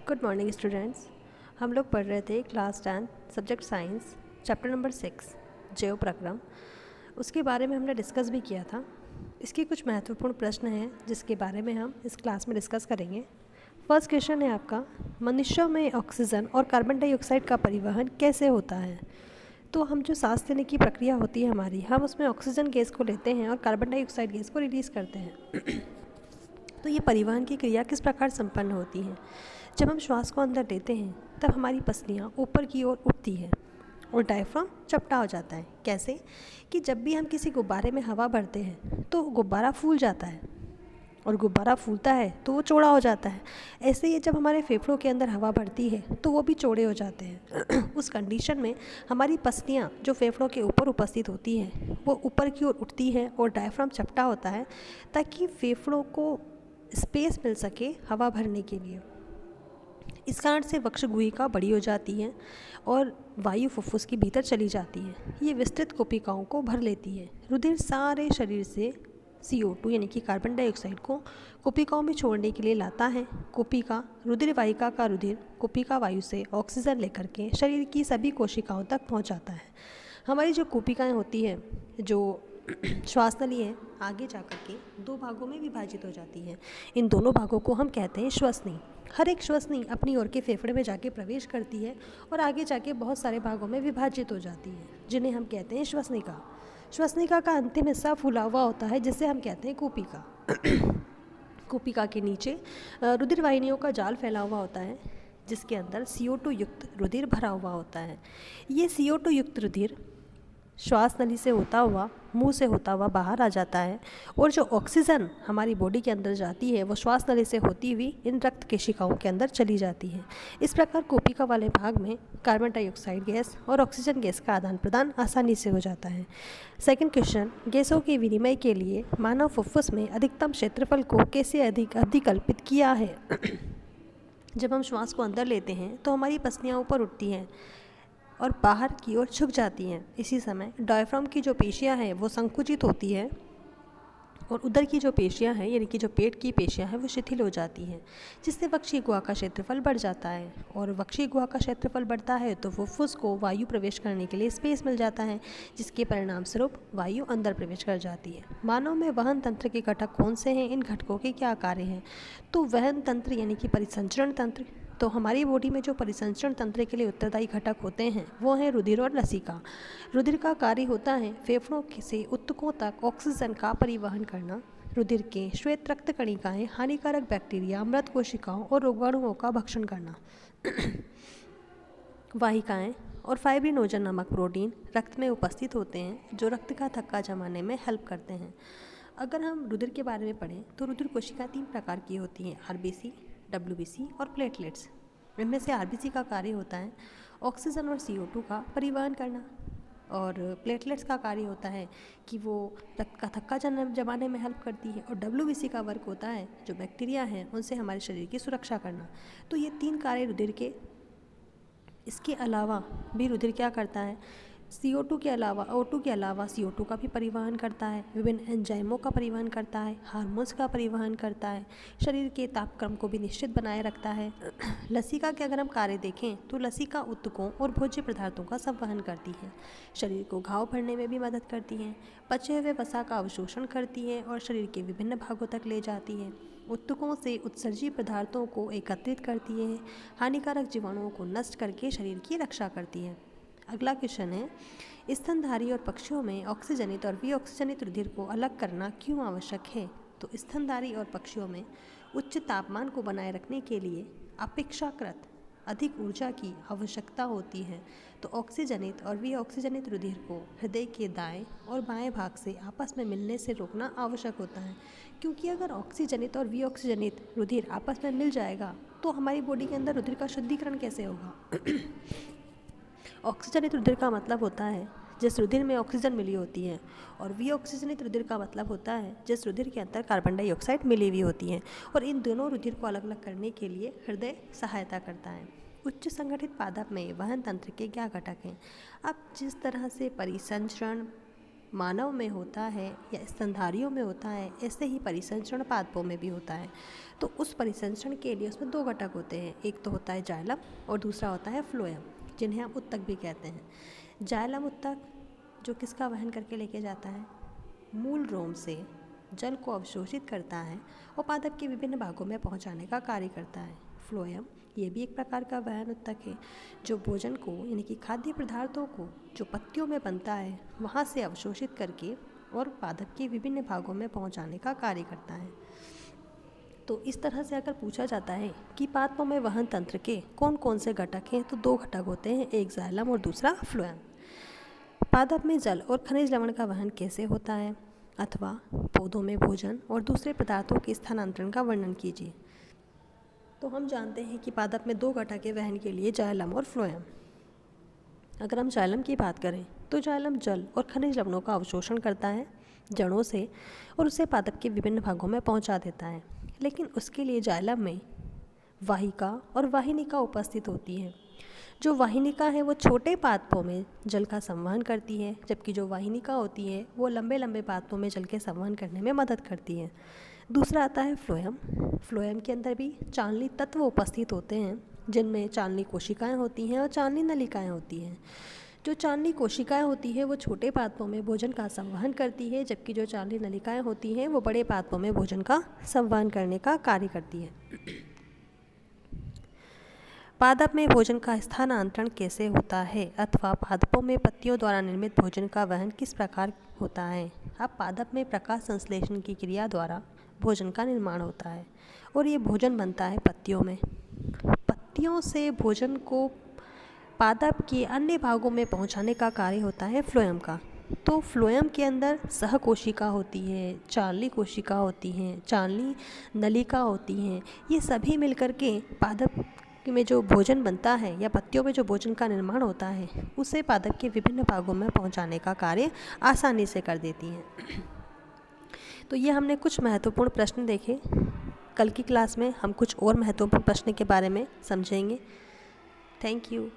Good morning students. हम लोग पढ़ रहे थे class 10 subject science chapter number 6 जैव प्रक्रम। उसके बारे में हमने डिस्कस भी किया था। इसके कुछ महत्वपूर्ण प्रश्न हैं जिसके बारे में हम इस क्लास में डिस्कस करेंगे। फर्स्ट क्वेश्चन है आपका, मनुष्यों में ऑक्सीजन और कार्बन डाइऑक्साइड का परिवहन कैसे होता है। तो हम जो सांस लेने की प्रक्रिया होती है हमारी, हम उसमें ऑक्सीजन गैस को लेते हैं और कार्बन डाइऑक्साइड गैस को रिलीज़ करते हैं। तो ये परिवहन की क्रिया किस प्रकार संपन्न होती है। जब हम श्वास को अंदर लेते हैं तब हमारी पसलियाँ ऊपर की ओर उठती है और डायफ्राम चपटा हो जाता है। कैसे कि जब भी हम किसी गुब्बारे में हवा भरते हैं तो गुब्बारा फूल जाता है और गुब्बारा फूलता है तो वो चौड़ा हो जाता है। ऐसे ही जब हमारे फेफड़ों के अंदर हवा भरती है तो वो भी चौड़े हो जाते हैं। उस कंडीशन में हमारी पसलियाँ जो फेफड़ों के ऊपर उपस्थित होती हैं वो ऊपर की ओर उठती है और डायफ्राम चपटा होता है ताकि फेफड़ों को स्पेस मिल सके हवा भरने के लिए। इस कारण से वक्षगुहिका बड़ी हो जाती है और वायु फुफ्फुस के भीतर चली जाती है। ये विस्तृत कोशिकाओं को भर लेती है। रुधिर सारे शरीर से CO2 यानी कि कार्बन डाइऑक्साइड को कोशिकाओं में छोड़ने के लिए लाता है। कोशिका रुधिर वाहिका का रुधिर कोशिका वायु से ऑक्सीजन लेकर के शरीर की सभी कोशिकाओं तक पहुंचाता है। हमारी जो कोशिकाएं होती हैं, जो श्वास नली है, आगे जाकर के दो भागों में विभाजित हो जाती है। इन दोनों भागों को हम कहते हैं श्वसनी। हर एक श्वसनी अपनी ओर के फेफड़े में जाके प्रवेश करती है और आगे जाके बहुत सारे भागों में विभाजित हो जाती है, जिन्हें हम कहते हैं श्वसनिका। श्वसनिका का अंतिम हिस्सा फूला हुआ होता है जिसे हम कहते हैं कुपिका। कुपिका के नीचे रुधिर वाहिनियों का जाल फैला हुआ होता है जिसके अंदर CO2 युक्त रुधिर भरा हुआ होता है। ये CO2 युक्त रुधिर श्वास नली से होता हुआ, मुंह से होता हुआ बाहर आ जाता है और जो ऑक्सीजन हमारी बॉडी के अंदर जाती है वो श्वास नली से होती हुई इन रक्त केशिकाओं के अंदर चली जाती है। इस प्रकार कोशिका वाले भाग में कार्बन डाइऑक्साइड गैस और ऑक्सीजन गैस का आदान प्रदान आसानी से हो जाता है। सेकंड क्वेश्चन, गैसों के विनिमय के लिए मानव फुफ्फुस में अधिकतम क्षेत्रफल को कैसे अधिकल्पित किया है। जब हम श्वास को अंदर लेते हैं तो हमारी पसलियाँ ऊपर उठती हैं और बाहर की ओर झुक जाती हैं। इसी समय डायफ्राम की जो पेशियां हैं वो संकुचित होती है और उधर की जो पेशियां हैं यानी कि जो पेट की पेशियां हैं वो शिथिल हो जाती हैं, जिससे वक्षीय गुहा का क्षेत्रफल बढ़ जाता है। और वक्षीय गुहा का क्षेत्रफल बढ़ता है तो फुफ्फुस को वायु प्रवेश करने के लिए स्पेस मिल जाता है, जिसके परिणाम स्वरूप वायु अंदर प्रवेश कर जाती है। मानव में वहन तंत्र के घटक कौन से हैं, इन घटकों के क्या कार्य हैं। तो वहन तंत्र यानी कि परिसंचरण तंत्र, तो हमारी बॉडी में जो परिसंचरण तंत्र के लिए उत्तरदायी घटक होते हैं वो हैं रुधिर और लसिका। रुधिर का कार्य होता है फेफड़ों से ऊतकों तक ऑक्सीजन का परिवहन करना। रुधिर के श्वेत रक्त कणिकाएं हानिकारक बैक्टीरिया, मृत कोशिकाओं और रोगाणुओं का भक्षण करना। वाहिकाएं और फाइब्रिनोजन नामक प्रोटीन रक्त में उपस्थित होते हैं जो रक्त का थक्का जमाने में हेल्प करते हैं। अगर हम रुधिर के बारे में पढ़ें तो रुधिर कोशिका 3 प्रकार की होती हैं, RBC, WBC और प्लेटलेट्स। इनमें से RBC का कार्य होता है ऑक्सीजन और CO2 का परिवहन करना और प्लेटलेट्स का कार्य होता है कि वो रक्त का थक्का जमाने में हेल्प करती है और WBC का वर्क होता है जो बैक्टीरिया हैं उनसे हमारे शरीर की सुरक्षा करना। तो ये 3 कार्य रुधिर के। इसके अलावा भी रुधिर क्या करता है, CO2 के अलावा O2 के अलावा CO2 का भी परिवहन करता है, विभिन्न एंजाइमों का परिवहन करता है, हार्मोन्स का परिवहन करता है, शरीर के तापक्रम को भी निश्चित बनाए रखता है। लसिका के अगर हम कार्य देखें तो लसिका ऊतकों और भोज्य पदार्थों का संवहन करती है, शरीर को घाव भरने में भी मदद करती है, पचे हुए वसा का अवशोषण करती है और शरीर के विभिन्न भागों तक ले जाती है, ऊतकों से उत्सर्जी पदार्थों को एकत्रित करती है, हानिकारक जीवाणुओं को नष्ट करके शरीर की रक्षा करती है। अगला क्वेश्चन है, स्तनधारी और पक्षियों में ऑक्सीजनित और विऑक्सीजनित रुधिर को अलग करना क्यों आवश्यक है। तो स्तनधारी और पक्षियों में उच्च तापमान को बनाए रखने के लिए अपेक्षाकृत अधिक ऊर्जा की आवश्यकता होती है, तो ऑक्सीजनित और विऑक्सीजनित रुधिर को हृदय के दाएं और बाएं भाग से आपस में मिलने से रोकना आवश्यक होता है, क्योंकि अगर ऑक्सीजनित और विऑक्सीजनित रुधिर आपस में मिल जाएगा तो हमारी बॉडी के अंदर रुधिर का शुद्धिकरण कैसे होगा। ऑक्सीजनित रुधिर का मतलब होता है जिस रुधिर में ऑक्सीजन मिली होती है और विऑक्सीजनित रुधिर का मतलब होता है जिस रुधिर के अंदर कार्बन डाइऑक्साइड मिली हुई होती है, और इन दोनों रुधिर को अलग अलग करने के लिए हृदय सहायता करता है। उच्च संगठित पादप में वहन तंत्र के क्या घटक हैं। अब जिस तरह से परिसंचरण मानव में होता है या स्तनधारियों में होता है, ऐसे ही परिसंचरण पादपों में भी होता है। तो उस परिसंचरण के लिए उसमें 2 घटक होते हैं, एक तो होता है जाइलम और दूसरा होता है फ्लोएम, जिन्हें हम उत्तक भी कहते हैं। जाइलम उत्तक जो किसका वहन करके लेके जाता है, मूल रोम से जल को अवशोषित करता है और पादप के विभिन्न भागों में पहुंचाने का कार्य करता है। फ्लोएम ये भी एक प्रकार का वहन उत्तक है जो भोजन को यानी कि खाद्य पदार्थों को जो पत्तियों में बनता है वहाँ से अवशोषित करके और पादप के विभिन्न भागों में पहुँचाने का कार्य करता है। तो इस तरह से अगर पूछा जाता है कि पादपों में वहन तंत्र के कौन कौन से घटक हैं, तो 2 घटक होते हैं, एक जाइलम और दूसरा फ्लोएम। पादप में जल और खनिज लवण का वहन कैसे होता है, अथवा पौधों में भोजन और दूसरे पदार्थों के स्थानांतरण का वर्णन कीजिए। तो हम जानते हैं कि पादप में 2 घटक के वहन के लिए जाइलम और फ्लोएम। अगर हम जाइलम की बात करें तो जाइलम जल और खनिज लवणों का अवशोषण करता है जड़ों से और उसे पादप के विभिन्न भागों में पहुंचा देता है, लेकिन उसके लिए जाइलम में वाहिका और वाहिनिका उपस्थित होती है। जो वाहिनिका है वो छोटे पादपों में जल का संवहन करती है, जबकि जो वाहिनिका होती है वो लंबे लंबे पादपों में जल के संवहन करने में मदद करती है। दूसरा आता है फ्लोएम। फ्लोएम के अंदर भी चालनी तत्व उपस्थित होते हैं, जिनमें चालनी कोशिकाएं होती हैं और चालनी नलिकाएं होती हैं। जो चालनी कोशिकाएं होती है वो छोटे पादपों में भोजन का संवहन करती है, जबकि जो चालनी नलिकाएं होती हैं वो बड़े पादपों में भोजन का संवहन करने का कार्य करती है। पादप में भोजन का स्थानांतरण कैसे होता है, अथवा पादपों में पत्तियों द्वारा निर्मित भोजन का वहन किस प्रकार होता है। अब पादप में प्रकाश संश्लेषण की क्रिया द्वारा भोजन का निर्माण होता है और ये भोजन बनता है पत्तियों में। पत्तियों से भोजन को पादप के अन्य भागों में पहुंचाने का कार्य होता है फ्लोएम का। तो फ्लोएम के अंदर सहकोशिका होती है, चालनी कोशिका होती हैं, चालनी नलिका होती हैं। ये सभी मिलकर के पादप में जो भोजन बनता है या पत्तियों में जो भोजन का निर्माण होता है उसे पादप के विभिन्न भागों में पहुंचाने का कार्य आसानी से कर देती हैं। तो ये हमने कुछ महत्वपूर्ण प्रश्न देखे। कल की क्लास में हम कुछ और महत्वपूर्ण प्रश्न के बारे में समझेंगे। Thank you.